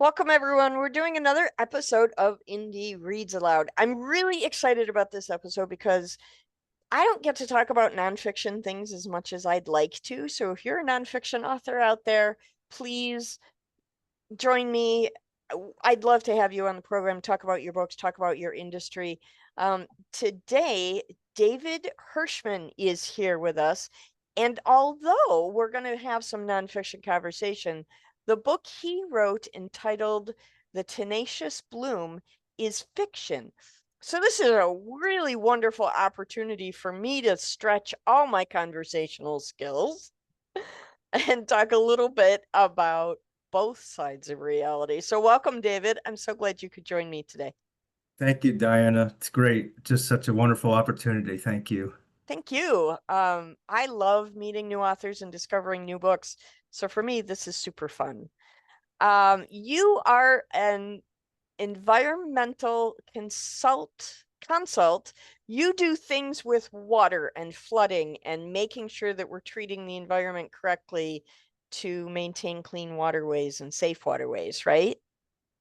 Welcome, everyone. We're doing another episode of Indie Reads Aloud. I'm really excited about this episode because I don't get to talk about nonfiction things as much as I'd like to. So if you're a nonfiction author out there, please join me. I'd love to have you on the program, talk about your books, talk about your industry. Today, David Hirschman is here with us. And although we're going to have some nonfiction conversation, the book he wrote entitled The Tenacious Bloom is fiction. So this is a really wonderful opportunity for me to stretch all my conversational skills and talk a little bit about both sides of reality. So welcome, David. I'm so glad you could join me today. Thank you, Diana. It's great. Just such a wonderful opportunity. Thank you. Thank you. I love meeting new authors and discovering new books. So for me, this is super fun. You are an environmental consult. You do things with water and flooding and making sure that we're treating the environment correctly to maintain clean waterways and safe waterways, right?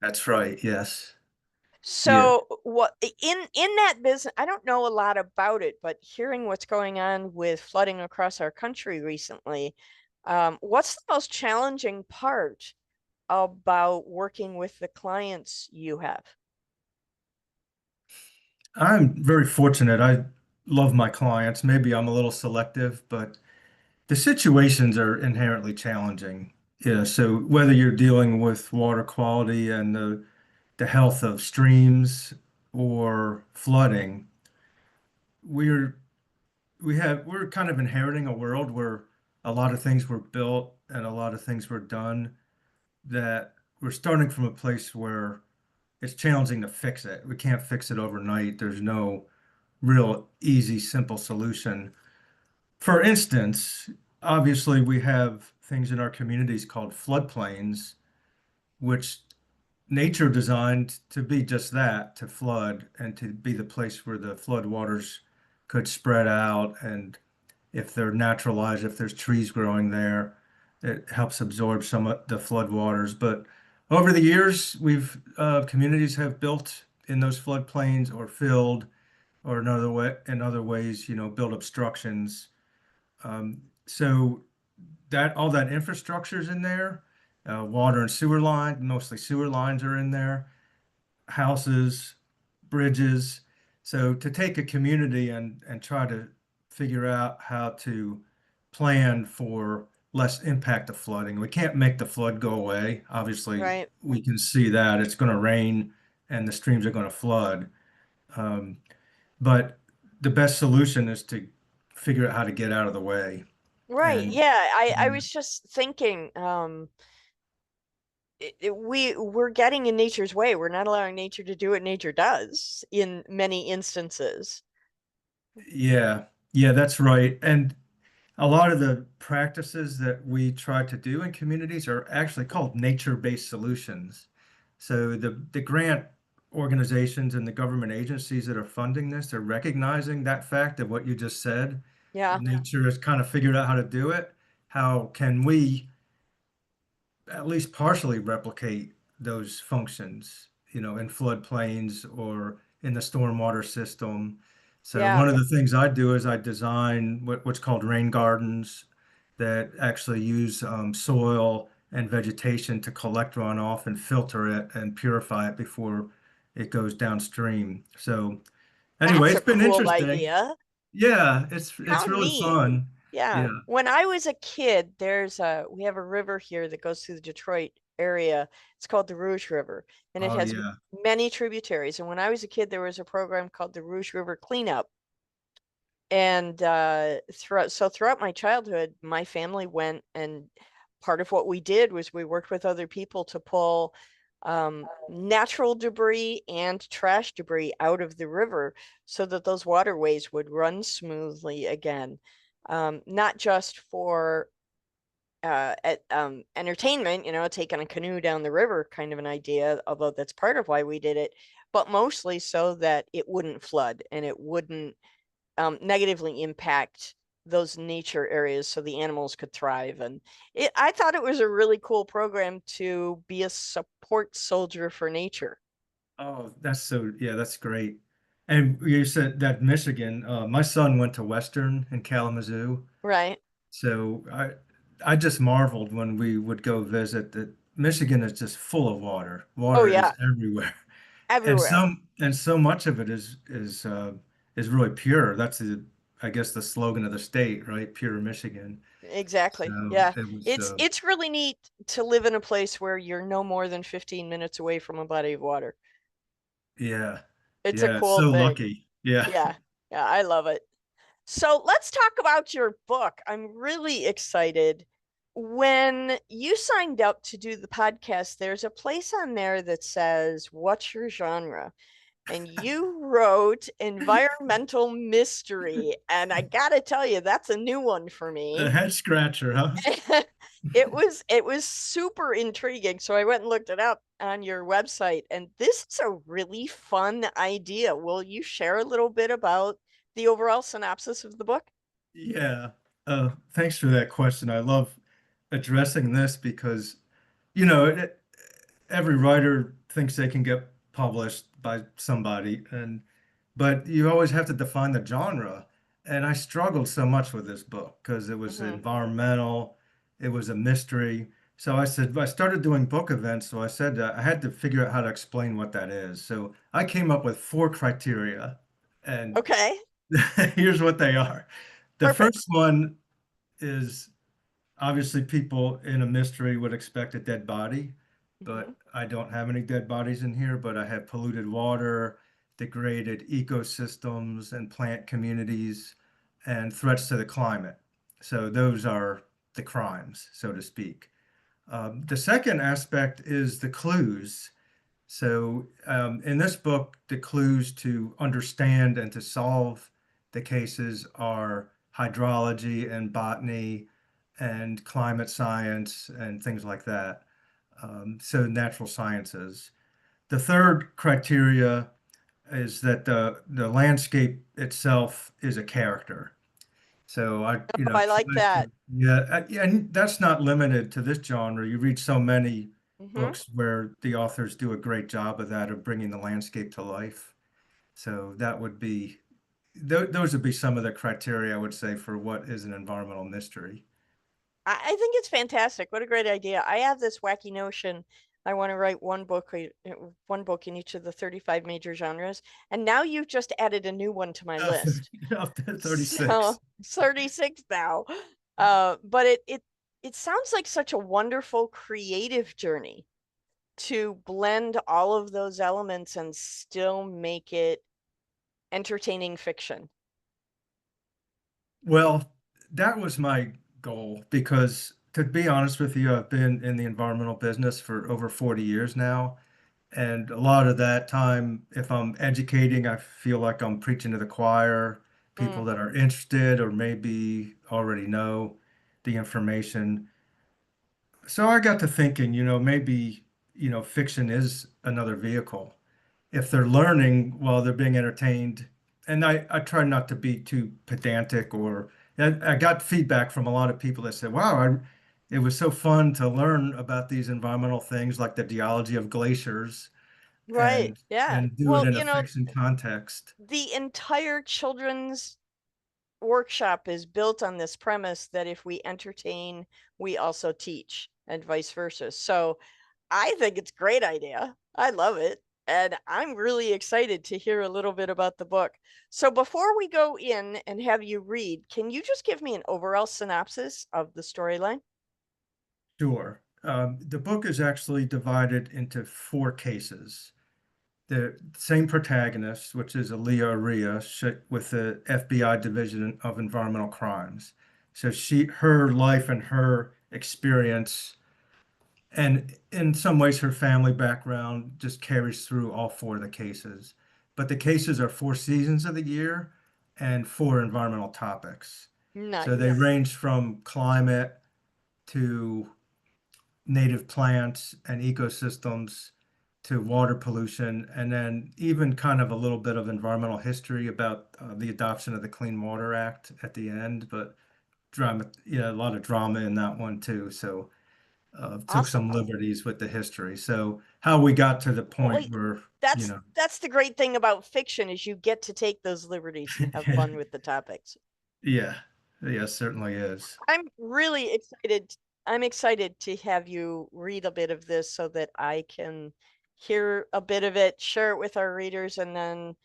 That's right. Yes. Yeah. So what in that business, I don't know a lot about it, but hearing what's going on with flooding across our country recently, what's the most challenging part about working with the clients you have? I'm very fortunate. I love my clients. Maybe I'm a little selective, but the situations are inherently challenging. Yeah. So whether you're dealing with water quality and the health of streams or flooding, we're we're kind of inheriting a world where a lot of things were built and a lot of things were done that we're starting from a place where it's challenging to fix it. We can't fix it overnight. There's no real easy, simple solution. For instance, obviously, we have things in our communities called floodplains, which nature designed to be just that, to flood and to be the place where the flood waters could spread out. And if they're naturalized, if there's trees growing there, it helps absorb some of the flood waters. But over the years, we've communities have built in those floodplains or filled or in other ways, build obstructions. So that all that infrastructure is in there. Water and sewer line, mostly sewer lines are in there, houses, bridges. So to take a community and try to figure out how to plan for less impact of flooding. We can't make the flood go away. Obviously, Right. we can see that it's going to rain and the streams are going to flood. Um, but the best solution is to figure out how to get out of the way. Right. And Yeah, I yeah, was just thinking, we're getting in nature's way. We're not allowing nature to do what nature does in many instances. yeah, yeah, that's right. And a lot of the practices that we try to do in communities are actually called nature-based solutions. So the grant organizations and the government agencies that are funding this are recognizing that fact of what you just said. Yeah. Nature has kind of figured out how to do it. How can we at least partially replicate those functions, in floodplains or in the stormwater system? So Yeah. one of the things I do is I design what's called rain gardens that actually use soil and vegetation to collect runoff and filter it and purify it before it goes downstream. So anyway, That's it's a been cool interesting. idea. Yeah, it's How really neat. fun. Yeah. Yeah. When I was a kid, we have a river here that goes through the Detroit area. It's called the Rouge River, and it Oh has yeah. many tributaries. And when I was a kid, there was a program called the Rouge River Cleanup. And throughout my childhood, my family went, and part of what we did was we worked with other people to pull natural debris and trash debris out of the river so that those waterways would run smoothly again. Not just for entertainment, taking a canoe down the river kind of an idea, although that's part of why we did it, but mostly so that it wouldn't flood and it wouldn't negatively impact those nature areas so the animals could thrive. And I thought it was a really cool program to be a support soldier for nature. Oh, that's so, yeah, that's great. And you said that Michigan, my son went to Western in Kalamazoo. Right. So I just marveled when we would go visit that Michigan is just full of water. Oh Water is yeah, everywhere. everywhere. And so much of it is really pure. That's I guess the slogan of the state, right? Pure Michigan. Exactly. So Yeah. it was It's really neat to live in a place where you're no more than 15 minutes away from a body of water. yeah. It's a Yeah, cool so thing. lucky. Yeah. Yeah. Yeah, I love it. So let's talk about your book. I'm really excited. When you signed up to do the podcast, there's a place on there that says, "What's your genre?" And you wrote environmental mystery. And I gotta tell you, that's a new one for A me. head scratcher, huh? It was super intriguing. So I went and looked it up on your website, and this is a really fun idea. Will you share a little bit about the overall synopsis of the book? Yeah. Thanks for that question. I love addressing this because, you know, every writer thinks they can get published by somebody, and but you always have to define the genre. And I struggled so much with this book because it was Hmm. environmental, it was a mystery. So I said, I started doing book events. So I said I had to figure out how to explain what that is. So I came up with four criteria, and Okay, here's what they are. The perfect. first one is obviously people in a mystery would expect a dead body, Hmm. but I don't have any dead bodies in here, but I have polluted water, degraded ecosystems and plant communities, and threats to the climate. So those are the crimes, so to speak. The second aspect is the clues. So, in this book, the clues to understand and to solve the cases are hydrology and botany and climate science and things like that. So, natural sciences. The third criteria is that the landscape itself is a character. So I, Oh, I like tried that. to, yeah, yeah, and that's not limited to this genre. You read so many Hmm. books where the authors do a great job of that, of bringing the landscape to life. So that would be, those would be some of the criteria I would say for what is an environmental mystery. I think it's fantastic. What a great idea. I have this wacky notion. I want to write one book in each of the 35 major genres. And now you've just added a new one to my Up to list. up to So 36. 36 now. But it sounds like such a wonderful creative journey to blend all of those elements and still make it entertaining fiction. Well, that was my goal because to be honest with you, I've been in the environmental business for over 40 years now. And a lot of that time, if I'm educating, I feel like I'm preaching to the choir, Mm, people that are interested or maybe already know the information. So I got to thinking, maybe, fiction is another vehicle. If they're learning while they're being entertained, and I try not to be too pedantic or I got feedback from a lot of people that said, wow, it was so fun to learn about these environmental things like the geology of glaciers right. and Yeah. and do it Well, in a fiction context. the entire children's workshop is built on this premise that if we entertain, we also teach, and vice versa. So I think it's a great idea. I love it. And I'm really excited to hear a little bit about the book. So before we go in and have you read, can you just give me an overall synopsis of the storyline? Sure. The book is actually divided into four cases. The same protagonist, which is Aliyah Aurea, with the FBI Division of Environmental Crimes. So her life and her experience, and in some ways her family background just carries through all four of the cases. But the cases are 4 seasons of the year and four environmental topics. So they Nice. range from climate to native plants and ecosystems to water pollution, and then even kind of a little bit of environmental history about the adoption of the Clean Water Act at the end. But drama, yeah, a lot of drama in that one too. So took Awesome. some liberties with the history. So how we got to the Well, point wait, where, that's the great thing about fiction is you get to take those liberties and have fun with the topics. yeah, yeah, certainly is. I'm really excited. I'm excited to have you read a bit of this so that I can hear a bit of it, share it with our readers, and then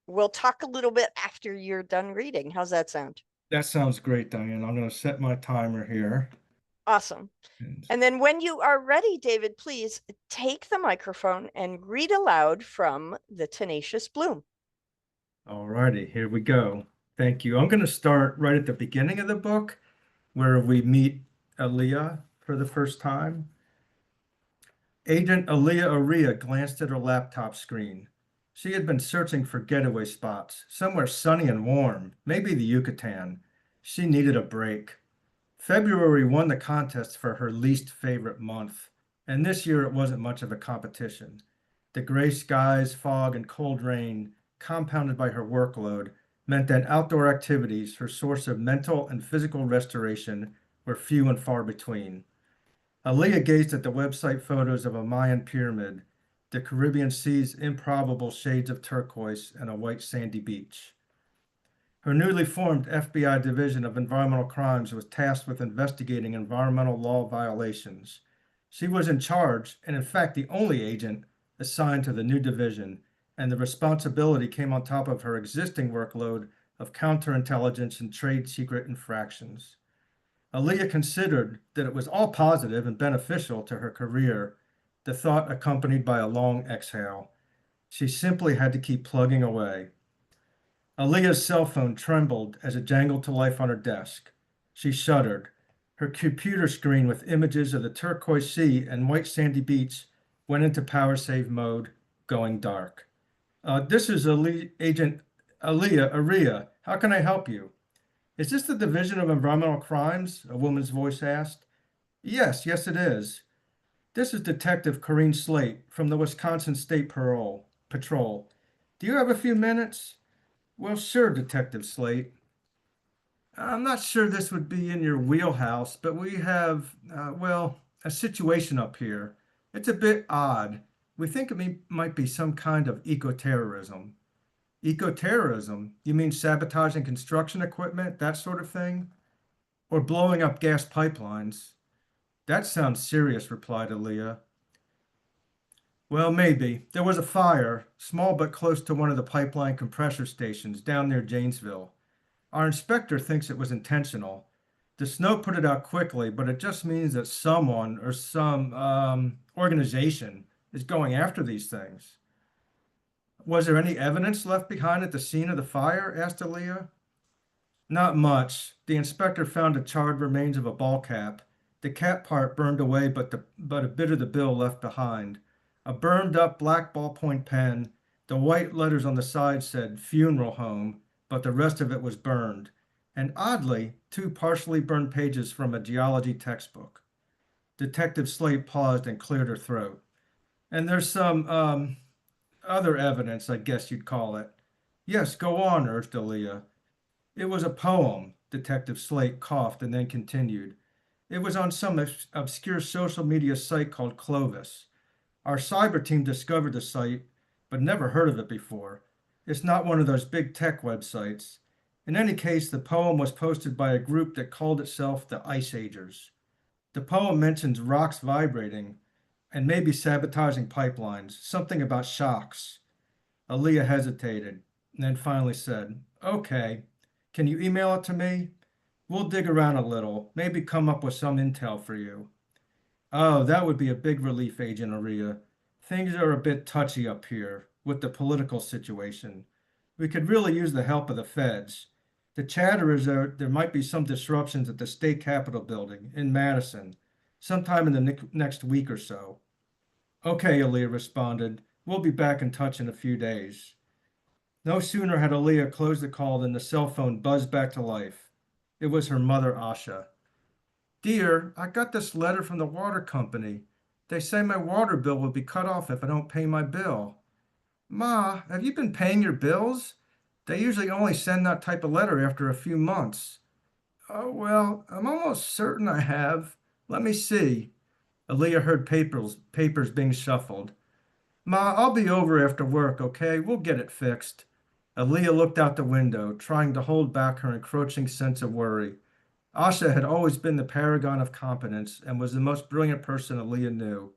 we'll talk a little bit after you're done reading. How's that sound? That sounds great, Diane. I'm going to set my timer here. Awesome. And And then when you are ready, David, please take the microphone and read aloud from The Tenacious Bloom. all righty, here we go. Thank you. I'm going to start right at the beginning of the book where we meet Aliyah for the first time. Agent Aliyah Aurea glanced at her laptop screen. She had been searching for getaway spots, somewhere sunny and warm, maybe the Yucatan. She needed a break. February won the contest for her least favorite month, and this year it wasn't much of a competition. The gray skies, fog, and cold rain, compounded by her workload, meant that outdoor activities, her source of mental and physical restoration, were few and far between. Aliyah gazed at the website photos of a Mayan pyramid, the Caribbean Sea's improbable shades of turquoise, and a white sandy beach. Her newly formed FBI Division of Environmental Crimes was tasked with investigating environmental law violations. She was in charge, and in fact the only agent assigned to the new division, and the responsibility came on top of her existing workload of counterintelligence and trade secret infractions. Aliyah considered that it was all positive and beneficial to her career, the thought accompanied by a long exhale. She simply had to keep plugging away. Aliyah's cell phone trembled as it jangled to life on her desk. She shuddered. Her computer screen with images of the turquoise sea and white sandy beach went into power save mode, going dark. This is Agent Aliyah Aurea. How can I help you? Is this the Division of Environmental Crimes? A woman's voice asked. Yes, it is. This is Detective Corrine Slate from the Wisconsin State Patrol. Do you have a few minutes? Well, sure, Detective Slate. I'm not sure this would be in your wheelhouse, but we have, a situation up here. It's a bit odd. We think might be some kind of eco-terrorism. Eco-terrorism? You mean sabotaging construction equipment, that sort of thing? Or blowing up gas pipelines? That sounds serious, replied Aliyah. Well, maybe. There was a fire, small but close to one of the pipeline compressor stations down near Janesville. Our inspector thinks it was intentional. The snow put it out quickly, but it just means that someone or some organization is going after these things. Was there any evidence left behind at the scene of the fire? Asked Aliyah. Not much. The inspector found the charred remains of a ball cap. The cap part burned away, but a bit of the bill left behind. A burned up black ballpoint pen. The white letters on the side said funeral home, but the rest of it was burned. And oddly, two partially burned pages from a geology textbook. Detective Slate paused and cleared her throat. And there's some other evidence, I guess you'd call it. Yes, go on, urged Aaliyah. It was a poem. Detective Slate coughed and then continued. It was on some obscure social media site called Clovis. Our cyber team discovered the site, but never heard of it before. It's not one of those big tech websites. In any case, the poem was posted by a group that called itself the Ice Agers. The poem mentions rocks vibrating and maybe sabotaging pipelines, something about shocks. Aaliyah hesitated and then finally said, Okay, can you email it to me? We'll dig around a little, maybe come up with some intel for you. Oh, that would be a big relief, Agent Aurea. Things are a bit touchy up here with the political situation. We could really use the help of the feds. The chatter is there might be some disruptions at the state capitol building in Madison sometime in the next week or so. Okay, Aaliyah responded. We'll be back in touch in a few days. No sooner had Aaliyah closed the call than the cell phone buzzed back to life. It was her mother, Asha. Dear, I got this letter from the water company. They say my water bill will be cut off if I don't pay my bill. Ma, have you been paying your bills? They usually only send that type of letter after a few months. Oh, well, I'm almost certain I have. Let me see. Aliyah heard papers being shuffled. Ma, I'll be over after work, okay? We'll get it fixed. Aliyah looked out the window, trying to hold back her encroaching sense of worry. Asha had always been the paragon of competence and was the most brilliant person Aliyah knew.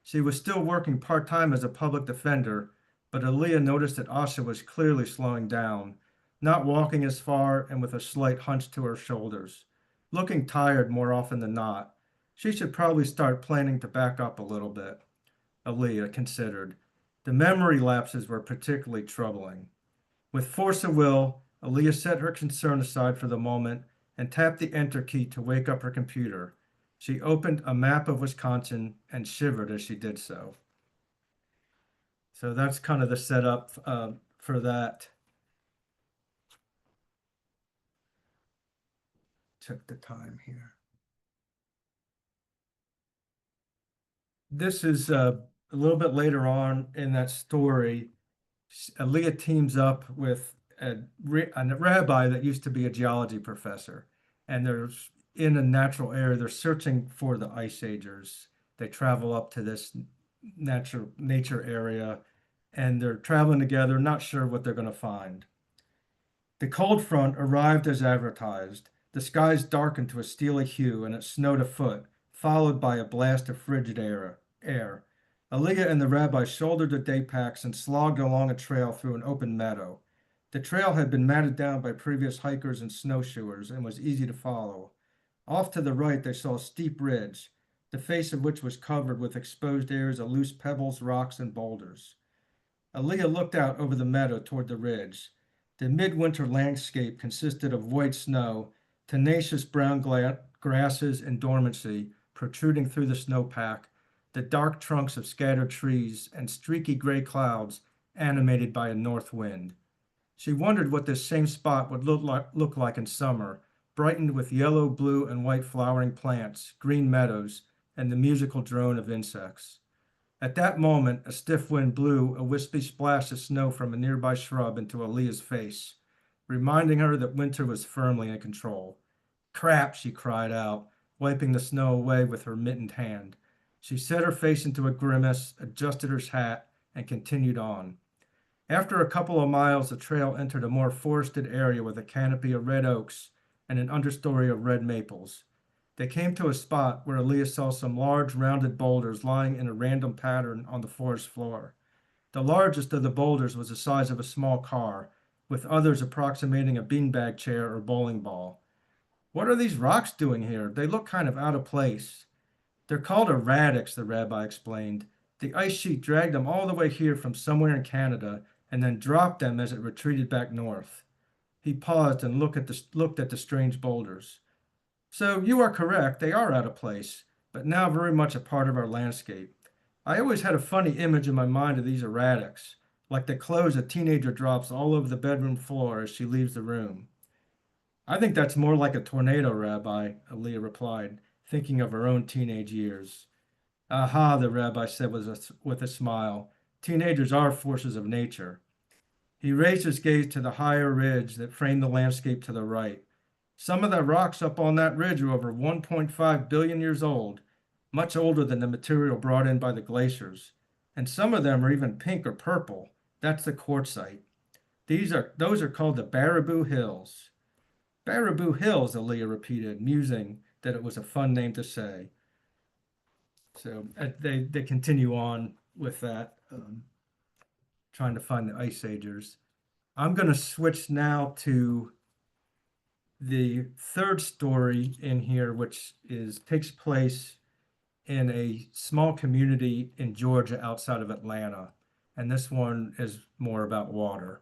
She was still working part-time as a public defender, but Aliyah noticed that Asha was clearly slowing down, not walking as far and with a slight hunch to her shoulders, looking tired more often than not. She should probably start planning to back up a little bit, Aliyah considered. The memory lapses were particularly troubling. With force of will, Aliyah set her concern aside for the moment and tapped the enter key to wake up her computer. She opened a map of Wisconsin and shivered as she did so. So that's kind of the setup for that. Check the time here. This is a little bit later on in that story. Aaliyah teams up with a rabbi that used to be a geology professor, and they're in a natural area. They're searching for the ice agers. They travel up to this nature area, and they're traveling together, not sure what they're going to find. The cold front arrived as advertised. The skies darkened to a steely hue, and it snowed a foot, followed by a blast of frigid air. Aliyah and the rabbi shouldered the day packs and slogged along a trail through an open meadow. The trail had been matted down by previous hikers and snowshoers and was easy to follow. Off to the right, they saw a steep ridge, the face of which was covered with exposed areas of loose pebbles, rocks, and boulders. Aliyah looked out over the meadow toward the ridge. The midwinter landscape consisted of white snow, tenacious brown grasses in dormancy protruding through the snowpack, the dark trunks of scattered trees, and streaky gray clouds animated by a north wind. She wondered what this same spot would look like in summer, brightened with yellow, blue, and white flowering plants, green meadows, and the musical drone of insects. At that moment, a stiff wind blew a wispy splash of snow from a nearby shrub into Aliyah's face, reminding her that winter was firmly in control. Crap, she cried out, wiping the snow away with her mittened hand. She set her face into a grimace, adjusted her hat, and continued on. After a couple of miles, the trail entered a more forested area with a canopy of red oaks and an understory of red maples. They came to a spot where Aliyah saw some large, rounded boulders lying in a random pattern on the forest floor. The largest of the boulders was the size of a small car, with others approximating a beanbag chair or bowling ball. What are these rocks doing here? They look kind of out of place. They're called erratics, the rabbi explained. The ice sheet dragged them all the way here from somewhere in Canada and then dropped them as it retreated back north. He paused and looked at the strange boulders. So you are correct, they are out of place, but now very much a part of our landscape. I always had a funny image in my mind of these erratics, like the clothes a teenager drops all over the bedroom floor as she leaves the room. I think that's more like a tornado, Rabbi, Aliyah replied, thinking of her own teenage years. Aha, the rabbi said with a smile. Teenagers are forces of nature. He raised his gaze to the higher ridge that framed the landscape to the right. Some of the rocks up on that ridge are over 1.5 billion years old, much older than the material brought in by the glaciers. And some of them are even pink or purple. That's the quartzite. Those are called the Baraboo Hills. Baraboo Hills, Aliyah repeated, musing that it was a fun name to say. So they continue on with that, trying to find the ice agers. I'm going to switch now to the third story in here, which takes place in a small community in Georgia outside of Atlanta. And this one is more about water.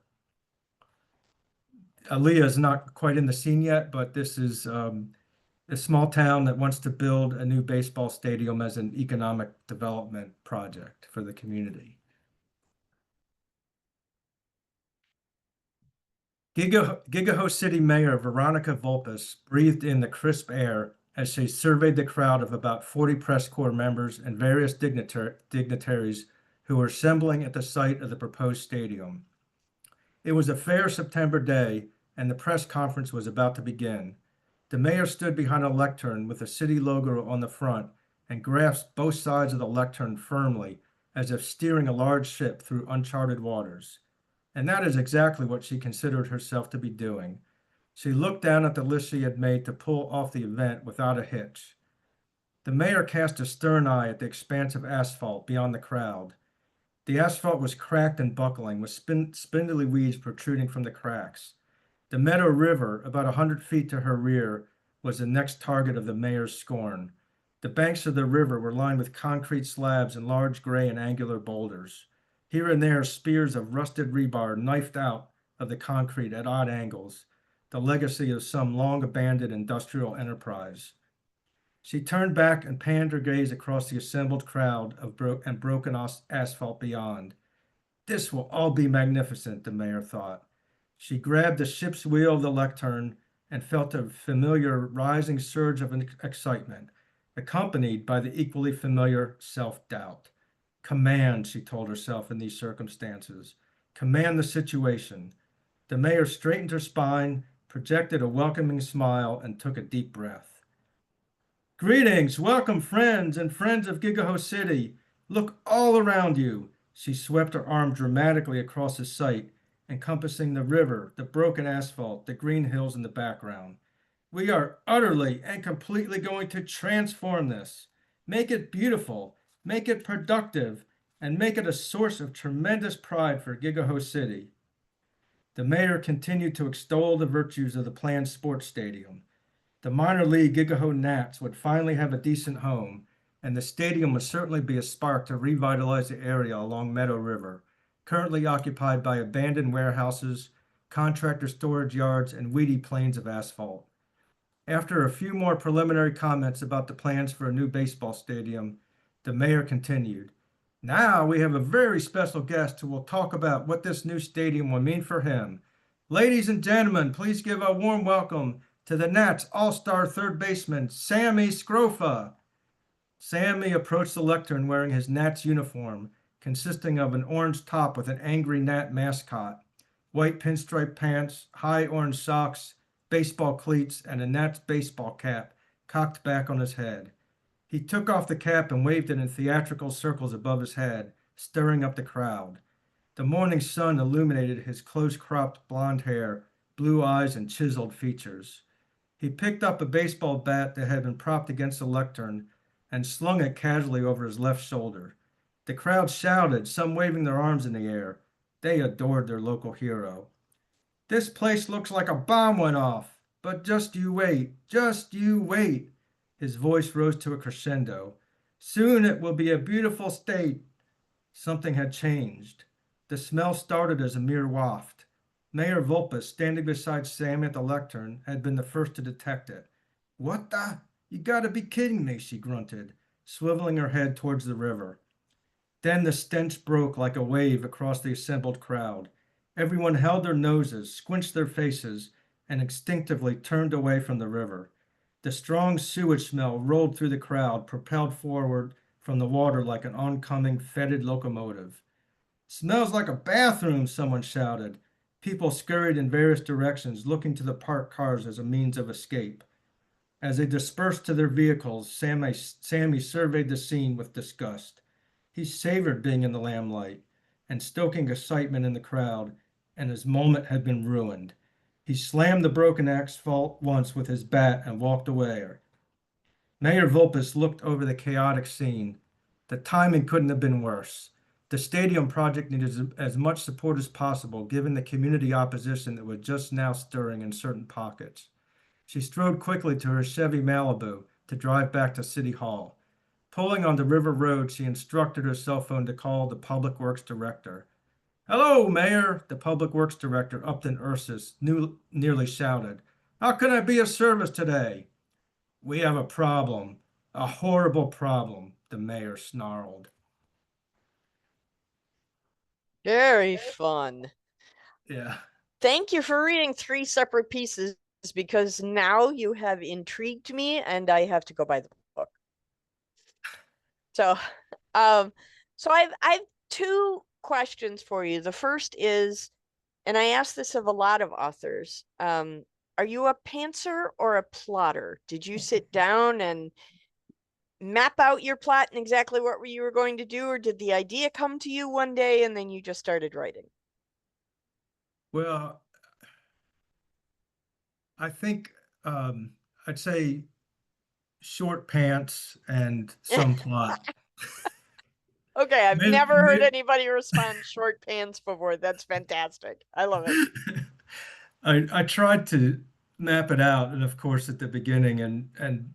Aliyah is not quite in the scene yet, but this is a small town that wants to build a new baseball stadium as an economic development project for the community. Gigaho City Mayor Veronica Volpes breathed in the crisp air as she surveyed the crowd of about 40 press corps members and various dignitaries who were assembling at the site of the proposed stadium. It was a fair September day, and the press conference was about to begin. The mayor stood behind a lectern with the city logo on the front and grasped both sides of the lectern firmly, as if steering a large ship through uncharted waters. And that is exactly what she considered herself to be doing. She looked down at the list she had made to pull off the event without a hitch. The mayor cast a stern eye at the expanse of asphalt beyond the crowd. The asphalt was cracked and buckling, with spindly weeds protruding from the cracks. The Meadow River, about 100 feet to her rear, was the next target of the mayor's scorn. The banks of the river were lined with concrete slabs and large gray and angular boulders. Here and there, spears of rusted rebar knifed out of the concrete at odd angles, the legacy of some long abandoned industrial enterprise. She turned back and panned her gaze across the assembled crowd of broken asphalt beyond. This will all be magnificent, the mayor thought. She grabbed the ship's wheel of the lectern and felt a familiar rising surge of excitement, accompanied by the equally familiar self-doubt. Command, she told herself in these circumstances. Command the situation. The mayor straightened her spine, projected a welcoming smile, and took a deep breath. Greetings, welcome friends and friends of Gigaho City. Look all around you. She swept her arm dramatically across the site, encompassing the river, the broken asphalt, the green hills in the background. We are utterly and completely going to transform this, make it beautiful, make it productive, and make it a source of tremendous pride for Gigaho City. The mayor continued to extol the virtues of the planned sports stadium. The minor league Gigaho Nats would finally have a decent home, and the stadium would certainly be a spark to revitalize the area along Meadow River, currently occupied by abandoned warehouses, contractor storage yards, and weedy plains of asphalt. After a few more preliminary comments about the plans for a new baseball stadium, the mayor continued. Now we have a very special guest who will talk about what this new stadium will mean for him. Ladies and gentlemen, please give a warm welcome to the Nats all-star third baseman, Sammy Scrofa. Sammy approached the lectern wearing his Nats uniform, consisting of an orange top with an angry Nat mascot, white pinstripe pants, high orange socks, baseball cleats, and a Nats baseball cap cocked back on his head. He took off the cap and waved it in theatrical circles above his head, stirring up the crowd. The morning sun illuminated his close-cropped blond hair, blue eyes, and chiseled features. He picked up a baseball bat that had been propped against the lectern and slung it casually over his left shoulder. The crowd shouted, some waving their arms in the air. They adored their local hero. This place looks like a bomb went off, but just you wait, just you wait. His voice rose to a crescendo. Soon it will be a beautiful state. Something had changed. The smell started as a mere waft. Mayor Vulpes, standing beside Sam at the lectern, had been the first to detect it. What the? You gotta be kidding me, she grunted, swiveling her head towards the river. Then the stench broke like a wave across the assembled crowd. Everyone held their noses, squinched their faces, and instinctively turned away from the river. The strong sewage smell rolled through the crowd, propelled forward from the water like an oncoming, fetid locomotive. Smells like a bathroom, someone shouted. People scurried in various directions, looking to the parked cars as a means of escape. As they dispersed to their vehicles, Sammy surveyed the scene with disgust. He savored being in the lamplight and stoking excitement in the crowd, and his moment had been ruined. He slammed the broken asphalt once with his bat and walked away. Mayor Vulpes looked over the chaotic scene. The timing couldn't have been worse. The stadium project needed as much support as possible, given the community opposition that was just now stirring in certain pockets. She strode quickly to her Chevy Malibu to drive back to City Hall. Pulling on the river road, she instructed her cell phone to call the Public Works Director. Hello, Mayor, the Public Works Director, Upton Ursus, nearly shouted. How can I be of service today? We have a problem, a horrible problem, the mayor snarled. Very fun. Yeah. Thank you for reading three separate pieces because now you have intrigued me and I have to go buy the book. So, um, so I've two questions for you. The first is, and I ask this of a lot of authors, are you a pantser or a plotter? Did you sit down and map out your plot and exactly what you were going to do, or did the idea come to you one day and then you just started writing? Well, I think um, I'd say short pants and some plot. Okay, I've Maybe, never heard anybody respond short pants before. That's fantastic. I love it. I tried to map it out, and of course at the beginning, and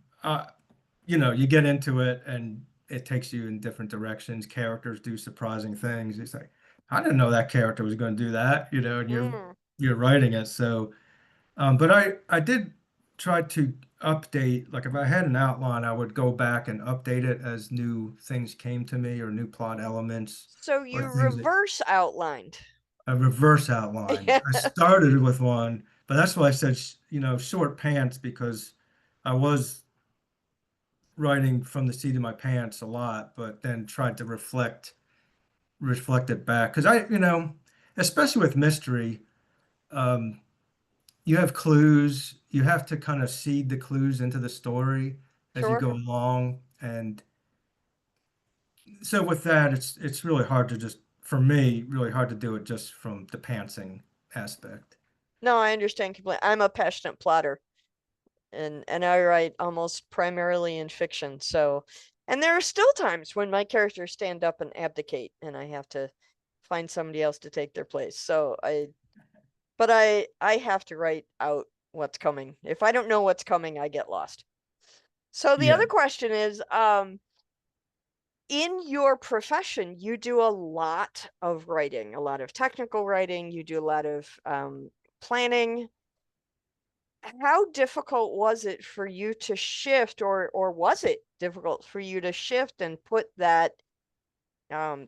you get into it, and it takes you in different directions. Characters do surprising things. It's like I didn't know that character was going to do that, and Mm, you're writing it. So, but I did try to update. Like if I had an outline, I would go back and update it as new things came to me or new plot elements so or you things that reverse outlined. a reverse outline. Yeah, I started with one, but that's why I said, short pants because I was writing from the seat of my pants a lot, but then tried to reflect it back. Because especially with mystery, um, you have clues. You have to kind of seed the clues into the story as you sure. go along. And so with that, it's really hard to just, for me, really hard to do it just from the pantsing aspect. No, I understand completely. I'm a passionate plotter and I write almost primarily in fiction. So, and there are still times when my characters stand up and abdicate and I have to find somebody else to take their place. But I have to write out what's coming. If I don't know what's coming, I get lost. So the Yeah. other question is, in your profession, you do a lot of writing, a lot of technical writing, you do a lot of planning. How difficult was it for you to shift, or was it difficult for you to shift and put that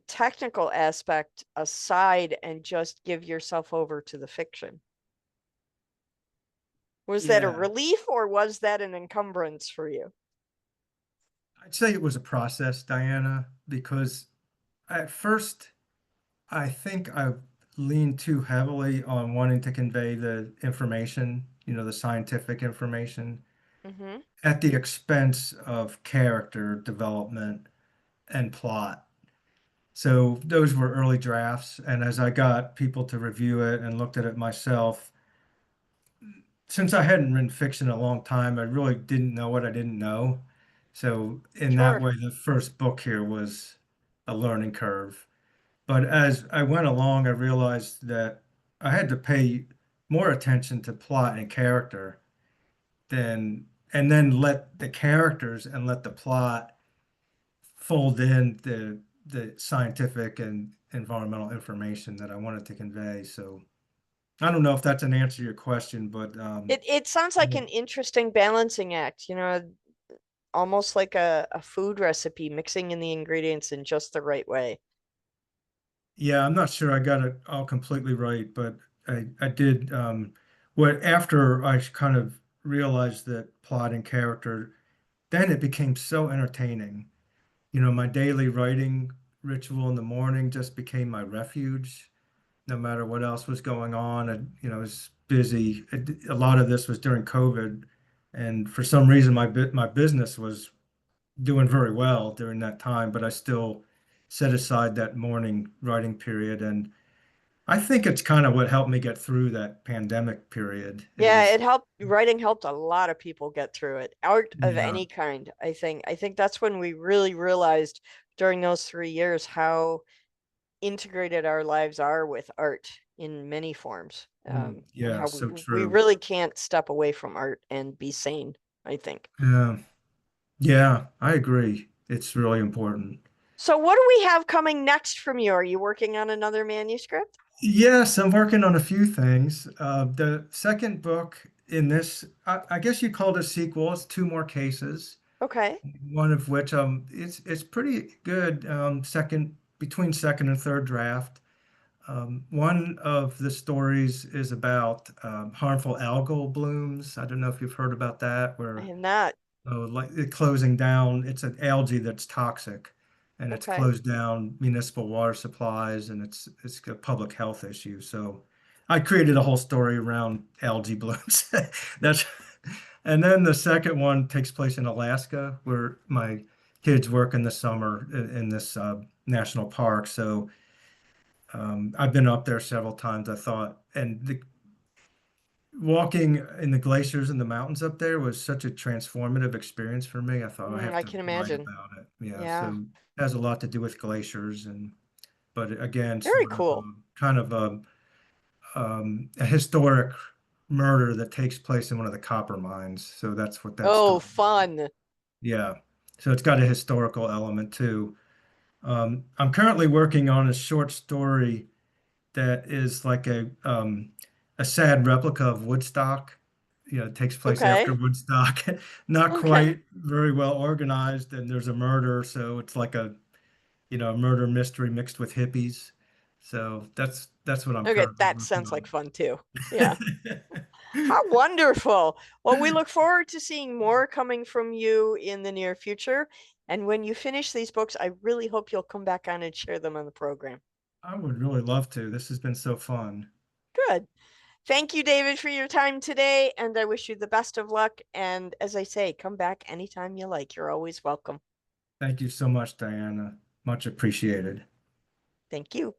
technical aspect aside and just give yourself over to the fiction? Was that a Yeah. relief or was that an encumbrance for you? I'd say it was a process, Diana, because at first I think I leaned too heavily on wanting to convey the information, the scientific information, Mm-hmm. at the expense of character development and plot. So those were early drafts. And as I got people to review it and looked at it myself, since I hadn't written fiction in a long time, I really didn't know what I didn't know. So in that Sure. way, the first book here was a learning curve. But as I went along, I realized that I had to pay more attention to plot and character and then let the characters and let the plot fold in the scientific and environmental information that I wanted to convey. So I don't know if that's an answer to your question, but It sounds like an interesting balancing act, almost like a food recipe, mixing in the ingredients in just the right way. yeah, I'm not sure I got it all completely right, but I did what after I kind of realized that plot and character, then it became so entertaining. My daily writing ritual in the morning just became my refuge, no matter what else was going on. And, I was busy. A lot of this was during COVID, and for some reason, my business was doing very well during that time, but I still set aside that morning writing period. And I think it's kind of what helped me get through that pandemic period Yeah, is, it helped writing helped a lot of people get through it. Art of yeah, any kind, I think. I think that's when we really realized during those 3 years how integrated our lives are with art in many forms. And yeah, how so we true. really can't step away from art and be sane, I think. Yeah, yeah, I agree. It's really important. So what do we have coming next from you? Are you working on another manuscript? Yes, I'm working on a few things. The second book in this, I guess you called it a sequel. It's two more cases, Okay. one of which it's pretty good. Second between second and third draft. One of the stories is about harmful algal blooms. I don't know if you've heard about that, I where am not. like it closing down. It's an algae that's toxic, and it's Okay. closed down municipal water supplies, and it's a public health issue. So I created a whole story around algae blooms. That's and then the second one takes place in Alaska, where my kids work in the summer in this national park. So I've been up there several times. I thought, and walking in the glaciers and the mountains up there was such a transformative experience for me. I thought I have I to can write imagine. about it. Yeah, Yeah. so it has a lot to do with glaciers and, but again, Very sort of cool. kind of a historic murder that takes place in one of the copper mines. So that's what that Oh, story. fun. Yeah, so it's got a historical element too. I'm currently working on a short story that is like a sad replica of Woodstock. You know, it takes place after Okay. Woodstock. Not Okay. quite very well organized, and there's a murder, so it's like a murder mystery mixed with hippies. So that's what I'm Okay, currently that working sounds like on. fun too. Yeah. How wonderful. Well, we look forward to seeing more coming from you in the near future. And when you finish these books, I really hope you'll come back on and share them on the program. I would really love to. This has been so fun. Good. Thank you, David, for your time today, and I wish you the best of luck. And as I say, come back anytime you like. You're always welcome. Thank you so much, Diana. Much appreciated. Thank you.